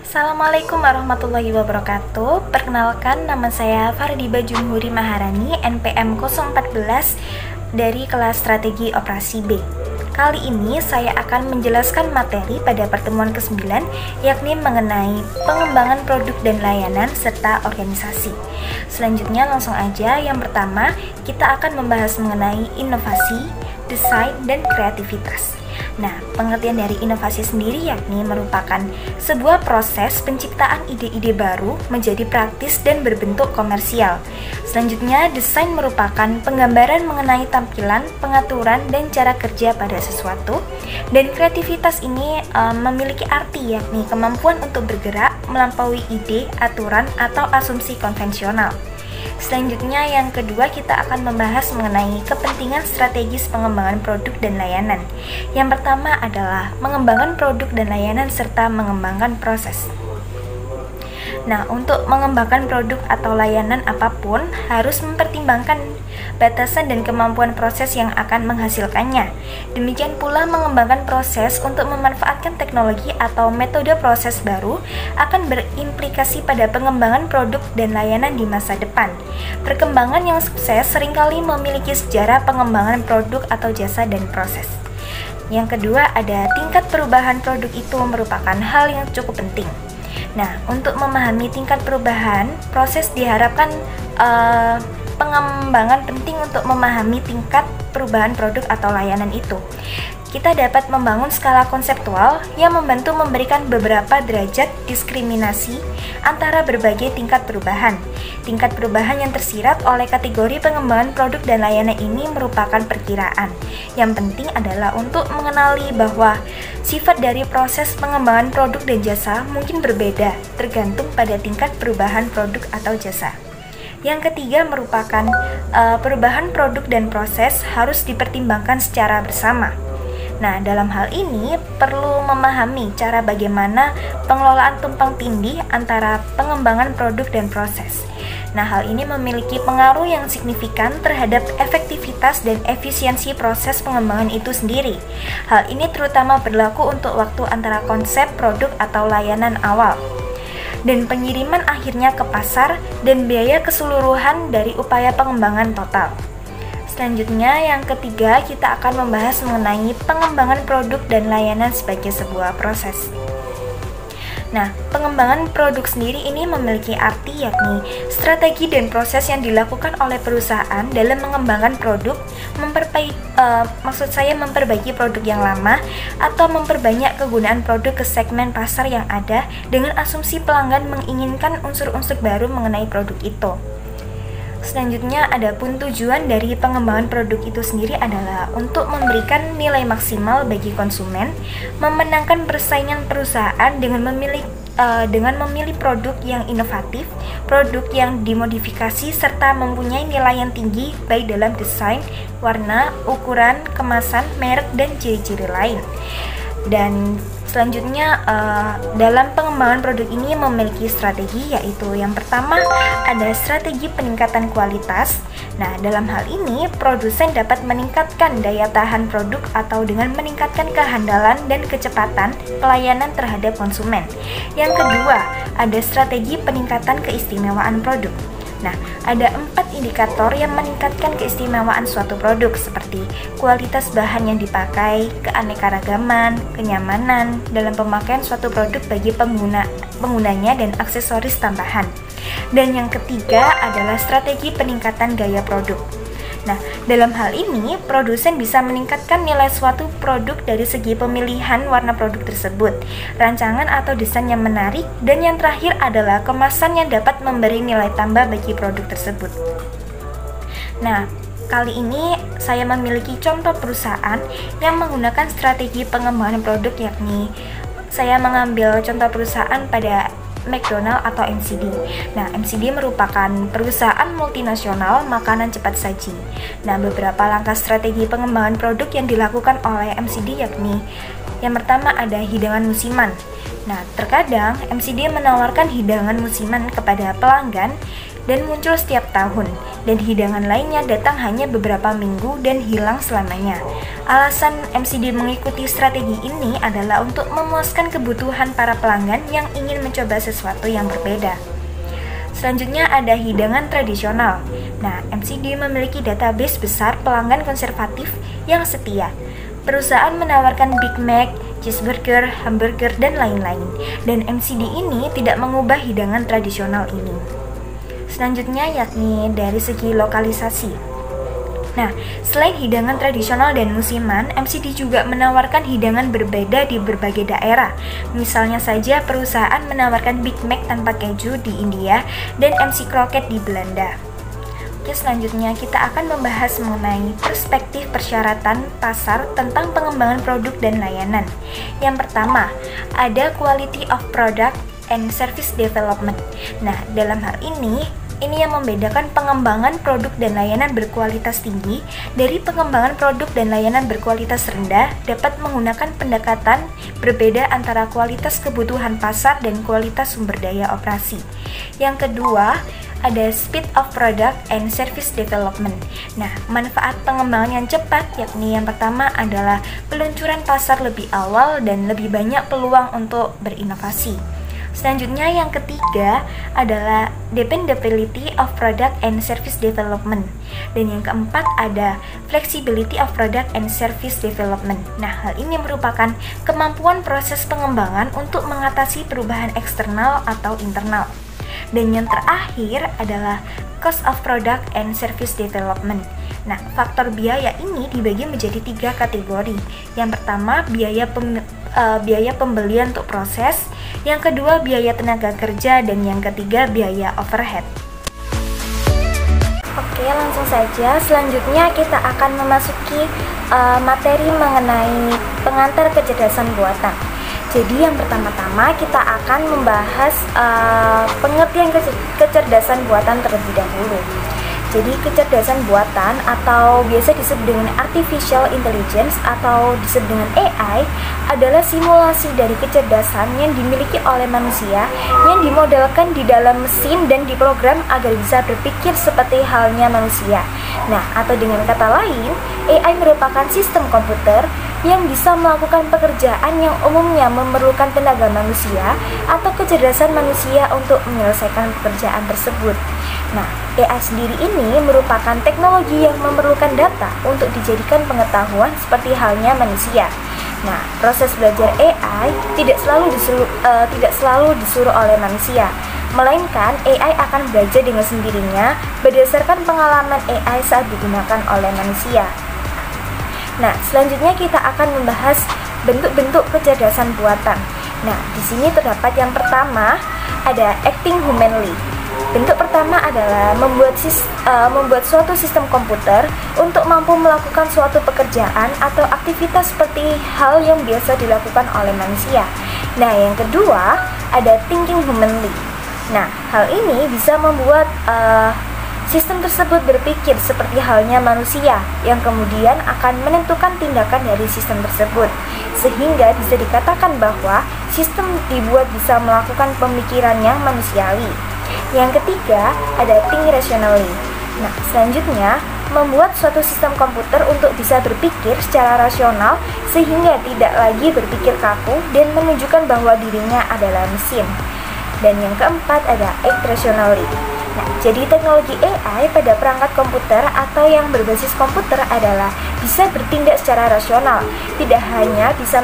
Assalamualaikum warahmatullahi wabarakatuh. Perkenalkan, nama saya Fardiba Jumhuri Maharani, NPM 014 dari kelas Strategi Operasi B. Kali ini saya akan menjelaskan materi pada pertemuan ke-9, yakni mengenai pengembangan produk dan layanan serta organisasi. Selanjutnya langsung aja, yang pertama kita akan membahas mengenai inovasi, desain, dan kreativitas. Nah, pengertian dari inovasi sendiri yakni merupakan sebuah proses penciptaan ide-ide baru menjadi praktis dan berbentuk komersial. Selanjutnya, desain merupakan penggambaran mengenai tampilan, pengaturan, dan cara kerja pada sesuatu. Dan kreativitas ini memiliki arti yakni kemampuan untuk bergerak melampaui ide, aturan, atau asumsi konvensional. Selanjutnya, yang kedua kita akan membahas mengenai kepentingan strategis pengembangan produk dan layanan. Yang pertama adalah mengembangkan produk dan layanan serta mengembangkan proses. Nah, untuk mengembangkan produk atau layanan apapun harus mempertimbangkan batasan dan kemampuan proses yang akan menghasilkannya. Demikian pula mengembangkan proses untuk memanfaatkan teknologi atau metode proses baru akan berimplikasi pada pengembangan produk dan layanan di masa depan. Perkembangan yang sukses seringkali memiliki sejarah pengembangan produk atau jasa dan proses. Yang kedua, ada tingkat perubahan produk itu merupakan hal yang cukup penting. Nah, untuk memahami tingkat perubahan, proses diharapkan pengembangan penting untuk memahami tingkat perubahan produk atau layanan itu. Kita dapat membangun skala konseptual yang membantu memberikan beberapa derajat diskriminasi antara berbagai tingkat perubahan. Tingkat perubahan yang tersirat oleh kategori pengembangan produk dan layanan ini merupakan perkiraan. Yang penting adalah untuk mengenali bahwa sifat dari proses pengembangan produk dan jasa mungkin berbeda, tergantung pada tingkat perubahan produk atau jasa. Yang ketiga merupakan perubahan produk dan proses harus dipertimbangkan secara bersama. Nah, dalam hal ini perlu memahami cara bagaimana pengelolaan tumpang tindih antara pengembangan produk dan proses. Nah, hal ini memiliki pengaruh yang signifikan terhadap efektivitas dan efisiensi proses pengembangan itu sendiri. Hal ini terutama berlaku untuk waktu antara konsep produk atau layanan awal dan pengiriman akhirnya ke pasar dan biaya keseluruhan dari upaya pengembangan total. Selanjutnya, yang ketiga kita akan membahas mengenai pengembangan produk dan layanan sebagai sebuah proses. Nah, pengembangan produk sendiri ini memiliki arti yakni strategi dan proses yang dilakukan oleh perusahaan dalam mengembangkan produk, memperbaiki produk yang lama atau memperbanyak kegunaan produk ke segmen pasar yang ada dengan asumsi pelanggan menginginkan unsur-unsur baru mengenai produk itu. Selanjutnya, adapun tujuan dari pengembangan produk itu sendiri adalah untuk memberikan nilai maksimal bagi konsumen, memenangkan persaingan perusahaan dengan memilih produk yang inovatif, produk yang dimodifikasi, serta mempunyai nilai yang tinggi baik dalam desain, warna, ukuran, kemasan, merek, dan ciri-ciri lain. Dan selanjutnya dalam pengembangan produk ini memiliki strategi, yaitu yang pertama ada strategi peningkatan kualitas. Nah, dalam hal ini produsen dapat meningkatkan daya tahan produk atau dengan meningkatkan kehandalan dan kecepatan pelayanan terhadap konsumen. Yang kedua, ada strategi peningkatan keistimewaan produk. Nah, ada 4 indikator yang meningkatkan keistimewaan suatu produk seperti kualitas bahan yang dipakai, keanekaragaman, kenyamanan dalam pemakaian suatu produk bagi penggunanya, dan aksesoris tambahan. Dan yang ketiga adalah strategi peningkatan gaya produk. Nah, dalam hal ini, produsen bisa meningkatkan nilai suatu produk dari segi pemilihan warna produk tersebut, rancangan atau desain yang menarik, dan yang terakhir adalah kemasan yang dapat memberi nilai tambah bagi produk tersebut. Nah, kali ini saya memiliki contoh perusahaan yang menggunakan strategi pengembangan produk, yakni saya mengambil contoh perusahaan pada McDonald atau McD. Nah, McD merupakan perusahaan multinasional makanan cepat saji. Nah, beberapa langkah strategi pengembangan produk yang dilakukan oleh McD yakni yang pertama ada hidangan musiman. Nah, terkadang McD menawarkan hidangan musiman kepada pelanggan dan muncul setiap tahun, dan hidangan lainnya datang hanya beberapa minggu dan hilang selamanya. Alasan MCD mengikuti strategi ini adalah untuk memuaskan kebutuhan para pelanggan yang ingin mencoba sesuatu yang berbeda. Selanjutnya ada hidangan tradisional. Nah, MCD memiliki database besar pelanggan konservatif yang setia. Perusahaan menawarkan Big Mac, cheeseburger, hamburger, dan lain-lain. Dan MCD ini tidak mengubah hidangan tradisional ini. Selanjutnya yakni dari segi lokalisasi. Nah, selain hidangan tradisional dan musiman, MCD juga menawarkan hidangan berbeda di berbagai daerah. Misalnya saja perusahaan menawarkan Big Mac tanpa keju di India dan MC Croquette di Belanda. Oke, selanjutnya kita akan membahas mengenai perspektif persyaratan pasar tentang pengembangan produk dan layanan. Yang pertama, ada quality of product and service development. Nah, dalam hal ini yang membedakan pengembangan produk dan layanan berkualitas tinggi dari pengembangan produk dan layanan berkualitas rendah dapat menggunakan pendekatan berbeda antara kualitas kebutuhan pasar dan kualitas sumber daya operasi. Yang kedua, ada speed of product and service development. Nah, manfaat pengembangan yang cepat yakni yang pertama adalah peluncuran pasar lebih awal dan lebih banyak peluang untuk berinovasi. Selanjutnya yang ketiga adalah dependability of product and service development. Dan yang keempat ada flexibility of product and service development. Nah, hal ini merupakan kemampuan proses pengembangan untuk mengatasi perubahan eksternal atau internal. Dan yang terakhir adalah cost of product and service development. Nah, faktor biaya ini dibagi menjadi 3 kategori. Yang pertama, biaya pembelian untuk proses, yang kedua biaya tenaga kerja, dan yang ketiga biaya overhead. Oke, langsung saja. Selanjutnya kita akan memasuki materi mengenai pengantar kecerdasan buatan. Jadi yang pertama-tama kita akan membahas pengertian kecerdasan buatan terlebih dahulu. Jadi kecerdasan buatan atau biasa disebut dengan artificial intelligence atau disebut dengan AI adalah simulasi dari kecerdasan yang dimiliki oleh manusia yang dimodelkan di dalam mesin dan diprogram agar bisa berpikir seperti halnya manusia. Nah, atau dengan kata lain, AI merupakan sistem komputer yang bisa melakukan pekerjaan yang umumnya memerlukan tenaga manusia atau kecerdasan manusia untuk menyelesaikan pekerjaan tersebut. Nah, AI sendiri ini merupakan teknologi yang memerlukan data untuk dijadikan pengetahuan seperti halnya manusia. Nah, proses belajar AI tidak selalu disuruh oleh manusia, melainkan AI akan belajar dengan sendirinya berdasarkan pengalaman AI saat digunakan oleh manusia. Nah, selanjutnya kita akan membahas bentuk-bentuk kecerdasan buatan. Nah, di sini terdapat yang pertama ada acting humanly. Bentuk pertama adalah membuat suatu sistem komputer untuk mampu melakukan suatu pekerjaan atau aktivitas seperti hal yang biasa dilakukan oleh manusia. Nah, yang kedua ada thinking humanly. Nah, hal ini bisa membuat sistem tersebut berpikir seperti halnya manusia yang kemudian akan menentukan tindakan dari sistem tersebut, sehingga bisa dikatakan bahwa sistem dibuat bisa melakukan pemikiran yang manusiawi. Yang ketiga ada think rationally. Nah, selanjutnya membuat suatu sistem komputer untuk bisa berpikir secara rasional sehingga tidak lagi berpikir kaku dan menunjukkan bahwa dirinya adalah mesin. Dan yang keempat ada act rationally. Nah, jadi teknologi AI pada perangkat komputer atau yang berbasis komputer adalah bisa bertindak secara rasional, tidak hanya bisa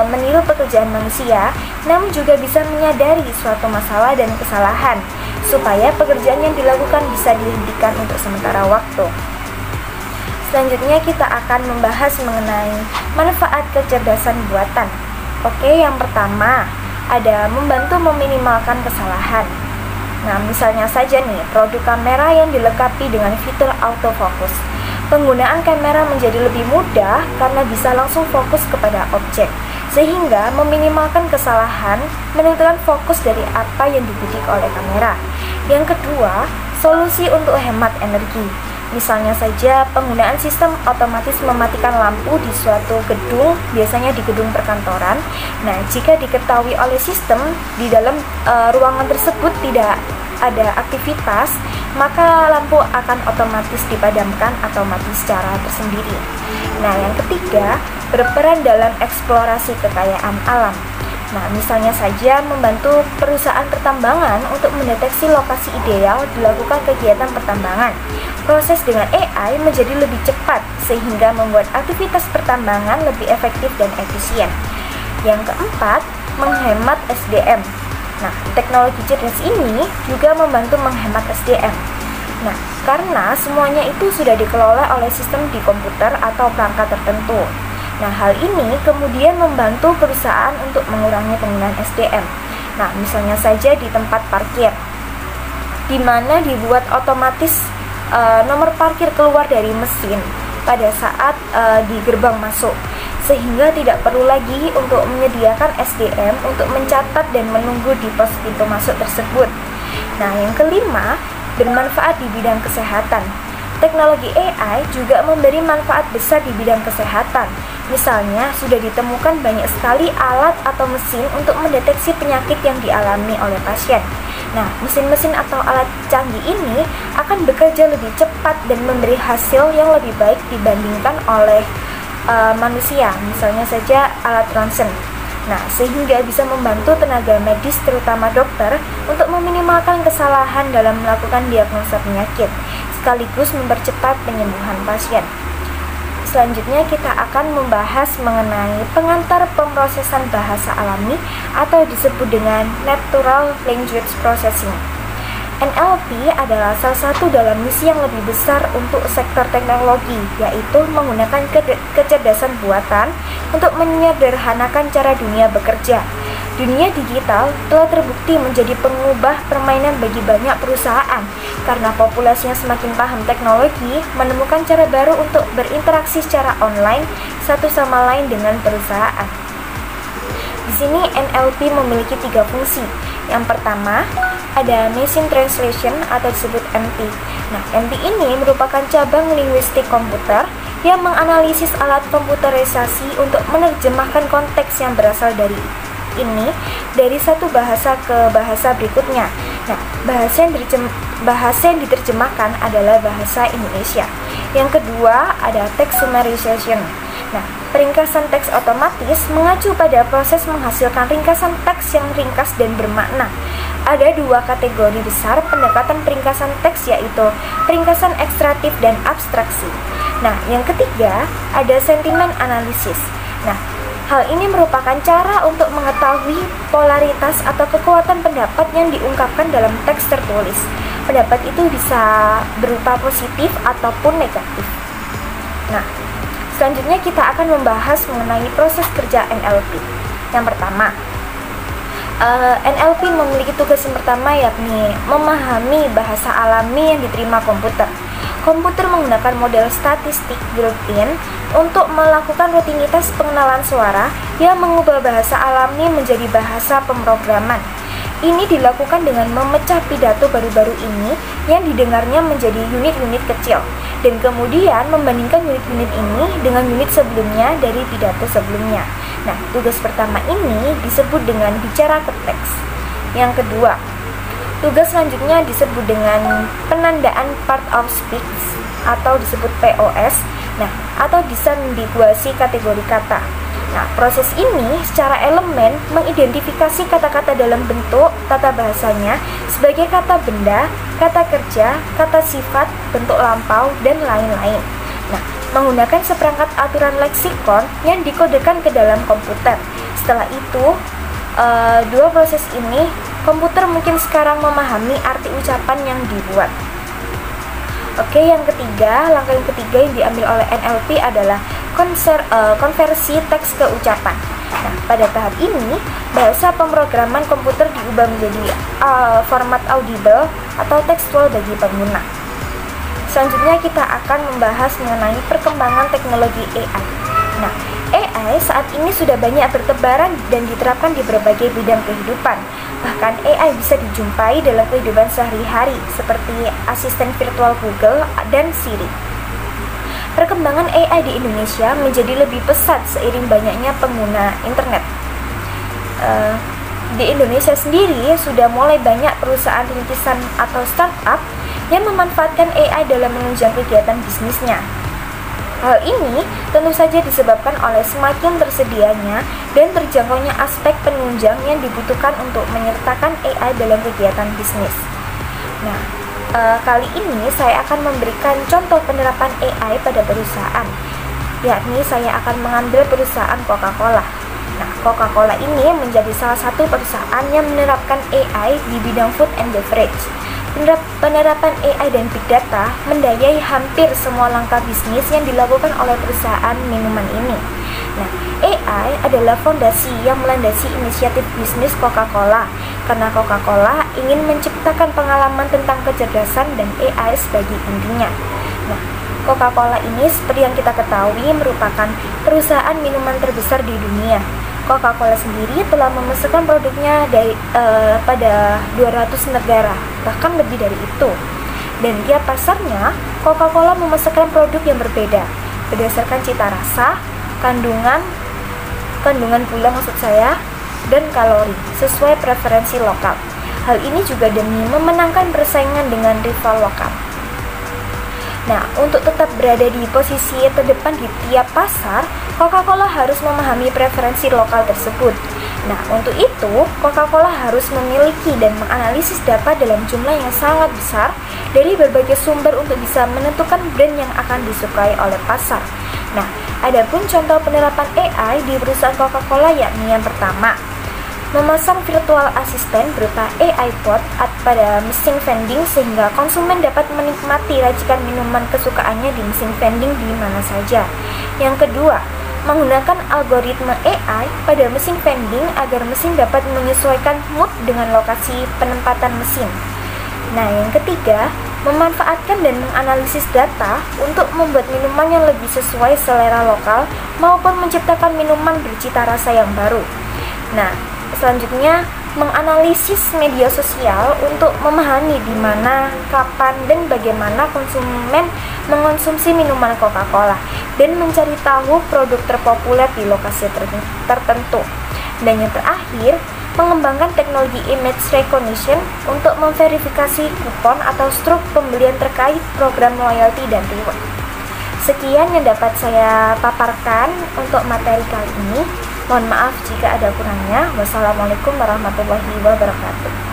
meniru pekerjaan manusia, namun juga bisa menyadari suatu masalah dan kesalahan, supaya pekerjaan yang dilakukan bisa dihentikan untuk sementara waktu. Selanjutnya kita akan membahas mengenai manfaat kecerdasan buatan. Oke, yang pertama ada membantu meminimalkan kesalahan. Nah, misalnya saja nih, produk kamera yang dilengkapi dengan fitur autofocus. Penggunaan kamera menjadi lebih mudah karena bisa langsung fokus kepada objek, sehingga meminimalkan kesalahan, menentukan fokus dari apa yang dibidik oleh kamera. Yang kedua, solusi untuk hemat energi. Misalnya saja penggunaan sistem otomatis mematikan lampu di suatu gedung, biasanya di gedung perkantoran. Nah, jika diketahui oleh sistem di dalam ruangan tersebut tidak ada aktivitas, maka lampu akan otomatis dipadamkan atau mati secara tersendiri. Nah, yang ketiga, berperan dalam eksplorasi kekayaan alam. Nah, misalnya saja membantu perusahaan pertambangan untuk mendeteksi lokasi ideal dilakukan kegiatan pertambangan. Proses dengan AI menjadi lebih cepat sehingga membuat aktivitas pertambangan lebih efektif dan efisien. Yang keempat, menghemat SDM. Nah, teknologi cerdas ini juga membantu menghemat SDM. Nah, karena semuanya itu sudah dikelola oleh sistem di komputer atau perangkat tertentu. Nah, hal ini kemudian membantu perusahaan untuk mengurangi penggunaan SDM. Nah, misalnya saja di tempat parkir, di mana dibuat otomatis nomor parkir keluar dari mesin pada saat di gerbang masuk, sehingga tidak perlu lagi untuk menyediakan SDM untuk mencatat dan menunggu di pos pintu masuk tersebut. Nah, yang kelima, bermanfaat di bidang kesehatan. Teknologi AI juga memberi manfaat besar di bidang kesehatan. Misalnya, sudah ditemukan banyak sekali alat atau mesin untuk mendeteksi penyakit yang dialami oleh pasien. Nah, mesin-mesin atau alat canggih ini akan bekerja lebih cepat dan memberi hasil yang lebih baik dibandingkan oleh manusia, misalnya saja alat ronsen. Nah, sehingga bisa membantu tenaga medis terutama dokter untuk meminimalkan kesalahan dalam melakukan diagnosa penyakit, sekaligus mempercepat penyembuhan pasien. Selanjutnya kita akan membahas mengenai pengantar pemrosesan bahasa alami atau disebut dengan Natural Language Processing. NLP adalah salah satu dalam misi yang lebih besar untuk sektor teknologi, yaitu menggunakan kecerdasan buatan untuk menyederhanakan cara dunia bekerja. Dunia digital telah terbukti menjadi pengubah permainan bagi banyak perusahaan karena populasinya semakin paham teknologi, menemukan cara baru untuk berinteraksi secara online satu sama lain dengan perusahaan. Di sini NLP memiliki 3 fungsi. Yang pertama, ada Machine Translation atau disebut MT. Nah, MT ini merupakan cabang linguistik komputer yang menganalisis alat komputerisasi untuk menerjemahkan konteks yang berasal dari satu bahasa ke bahasa berikutnya. Nah, bahasa yang diterjemahkan adalah bahasa Indonesia. Yang kedua, ada Text Summarization. Nah, peringkasan teks otomatis mengacu pada proses menghasilkan ringkasan teks yang ringkas dan bermakna. Ada 2 kategori besar pendekatan peringkasan teks, yaitu peringkasan ekstraktif dan abstraksi. Nah, yang ketiga ada sentiment analysis. Nah, hal ini merupakan cara untuk mengetahui polaritas atau kekuatan pendapat yang diungkapkan dalam teks tertulis. Pendapat itu bisa berupa positif ataupun negatif. Nah, selanjutnya kita akan membahas mengenai proses kerja NLP. Yang pertama, NLP memiliki tugas yang pertama, yakni memahami bahasa alami yang diterima komputer. Komputer menggunakan model statistik built-in untuk melakukan rutinitas pengenalan suara yang mengubah bahasa alami menjadi bahasa pemrograman. Ini dilakukan dengan memecah pidato baru-baru ini yang didengarnya menjadi unit-unit kecil, dan kemudian membandingkan unit-unit ini dengan unit sebelumnya dari pidato sebelumnya. Nah, tugas pertama ini disebut dengan bicara ke teks. Yang kedua, tugas selanjutnya disebut dengan penandaan part of speech atau disebut POS. Nah, atau disambiguasi kategori kata. Nah, proses ini secara elemen mengidentifikasi kata-kata dalam bentuk tata bahasanya sebagai kata benda, kata kerja, kata sifat, bentuk lampau, dan lain-lain. Nah, menggunakan seperangkat aturan leksikon yang dikodekan ke dalam komputer. Setelah itu, 2 proses ini, komputer mungkin sekarang memahami arti ucapan yang dibuat. Oke, langkah yang ketiga yang diambil oleh NLP adalah konversi teks ke ucapan. Nah, pada tahap ini, bahasa pemrograman komputer diubah menjadi format audible atau tekstual bagi pengguna. Selanjutnya kita akan membahas mengenai perkembangan teknologi AI. Nah, AI saat ini sudah banyak bertebaran dan diterapkan di berbagai bidang kehidupan. Bahkan AI bisa dijumpai dalam kehidupan sehari-hari seperti asisten virtual Google dan Siri. Perkembangan AI di Indonesia menjadi lebih pesat seiring banyaknya pengguna internet. Di Indonesia sendiri sudah mulai banyak perusahaan rintisan atau startup yang memanfaatkan AI dalam menunjang kegiatan bisnisnya. Hal ini tentu saja disebabkan oleh semakin tersedianya dan terjangkaunya aspek penunjang yang dibutuhkan untuk menyertakan AI dalam kegiatan bisnis. Nah, kali ini saya akan memberikan contoh penerapan AI pada perusahaan, yakni saya akan mengambil perusahaan Coca-Cola. Nah, Coca-Cola ini menjadi salah satu perusahaan yang menerapkan AI di bidang food and beverage. Penerapan AI dan Big Data mendayai hampir semua langkah bisnis yang dilakukan oleh perusahaan minuman ini. Nah, AI adalah fondasi yang melandasi inisiatif bisnis Coca-Cola, karena Coca-Cola ingin menciptakan pengalaman tentang kecerdasan dan AI sebagai intinya. Nah, Coca-Cola ini seperti yang kita ketahui merupakan perusahaan minuman terbesar di dunia. Coca-Cola sendiri telah memasarkan produknya pada 200 negara, bahkan lebih dari itu. Dan tiap pasarnya, Coca-Cola memasarkan produk yang berbeda berdasarkan cita rasa, kandungan gula maksud saya, dan kalori sesuai preferensi lokal. Hal ini juga demi memenangkan persaingan dengan rival lokal. Nah, untuk tetap berada di posisi terdepan di tiap pasar, Coca-Cola harus memahami preferensi lokal tersebut. Nah, untuk itu, Coca-Cola harus memiliki dan menganalisis data dalam jumlah yang sangat besar dari berbagai sumber untuk bisa menentukan brand yang akan disukai oleh pasar. Nah, adapun contoh penerapan AI di perusahaan Coca-Cola yakni yang pertama, memasang virtual assistant berupa AI bot pada mesin vending sehingga konsumen dapat menikmati racikan minuman kesukaannya di mesin vending di mana saja. Yang kedua, menggunakan algoritma AI pada mesin vending agar mesin dapat menyesuaikan mood dengan lokasi penempatan mesin. Nah, yang ketiga, memanfaatkan dan menganalisis data untuk membuat minuman yang lebih sesuai selera lokal maupun menciptakan minuman bercita rasa yang baru. Nah, selanjutnya, menganalisis media sosial untuk memahami di mana, kapan, dan bagaimana konsumen mengonsumsi minuman Coca-Cola dan mencari tahu produk terpopuler di lokasi tertentu. Dan yang terakhir, mengembangkan teknologi image recognition untuk memverifikasi kupon atau struk pembelian terkait program loyalty dan reward. Sekian yang dapat saya paparkan untuk materi kali ini. Mohon maaf jika ada kurangnya. Wassalamualaikum warahmatullahi wabarakatuh.